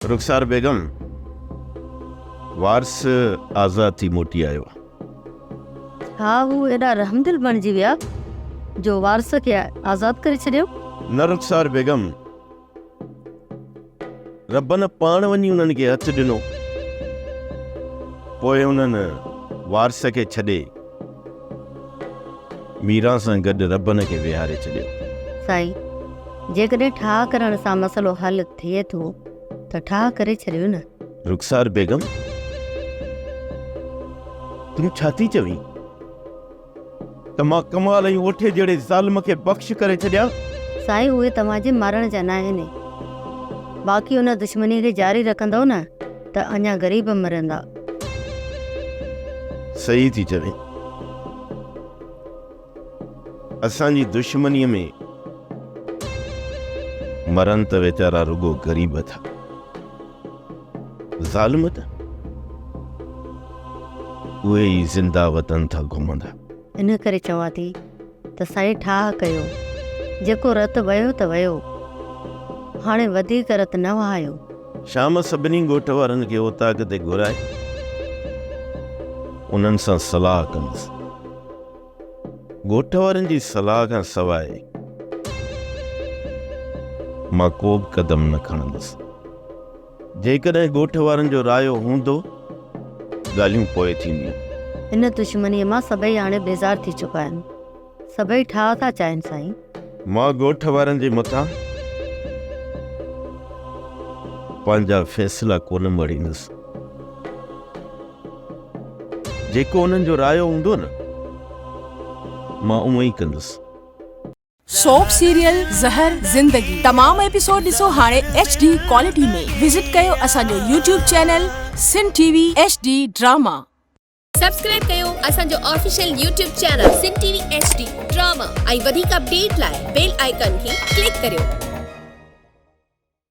रुखसार बेगम वारस आज़ाद थी मोटी आयो। हाँ, वो एॾा रहमदिल बणिजी विया जो वारस खे आज़ाद करे छॾियो। न रुखसार बेगम, रब न पाण वञी उन्हनि खे हथ ॾिनो, पोइ उन्हनि वारस खे छॾे मीरा सां गॾु रबन खे विहारे छॾियो। साईं, जेकॾहिं ठाह करण सां मसलो हल थिए थो त ठाह करे छॾियो न। रुखसार बेगम, तूं छा थी चवीं त मां कमाल ऐं ओठे जहिड़े ज़ालिम खे बख़्श करे छॾियां? साईं, उहे तव्हांजे मारण जा न आहिनि। बाक़ी उन दुश्मनी खे जारी रखंदव न त अञा ग़रीब मरंदा। सही थी चवें, असांजी दुश्मनीअ में मरन त वीचारा रुगो ग़रीब था, ज़ालिम त उहे ई ज़िंदा वतन था घुमंदा। इन करे चवां थी त साईं ठाह कयो, जेको रत वियो त वियो, हाणे वधीक रत न वहायो। शाम सभिनी ॻोठ वारनि खे ओताक ते घुराए उन्हनि सां सलाह कंदुसि। ॻोठ वारनि जी सलाह खां सवाइ मां को बि क़दम न खणंदुसि। जेकॾहिं ॻोठ वारनि जो रायो हूंदो, ॻाल्हियूं पोइ थींदियूं। इन दुश्मनीअ मां सभई हाणे बेज़ार थी चुका आहिनि, सभई ठाह था चाहिनि। साईं, मां ॻोठ वारनि जे मथां पंहिंजा फ़ैसिला कोन मड़ींदुसि। जेको उन्हनि जो रायो हूंदो न, मां उहो ई कंदुसि। सोप सीरियल ज़हर ज़िंदगी तमाम एपिसोड ॾिसो हाणे HD क्वालिटी में। विजिट कयो असांजो YouTube चैनल सिन TV HD ड्रामा। सब्सक्राइब कयो असांजो ऑफिशियल YouTube चैनल सिन TV HD ड्रामा ऐं वधीक अपडेट लाइ बेल आइकन खे क्लिक करियो।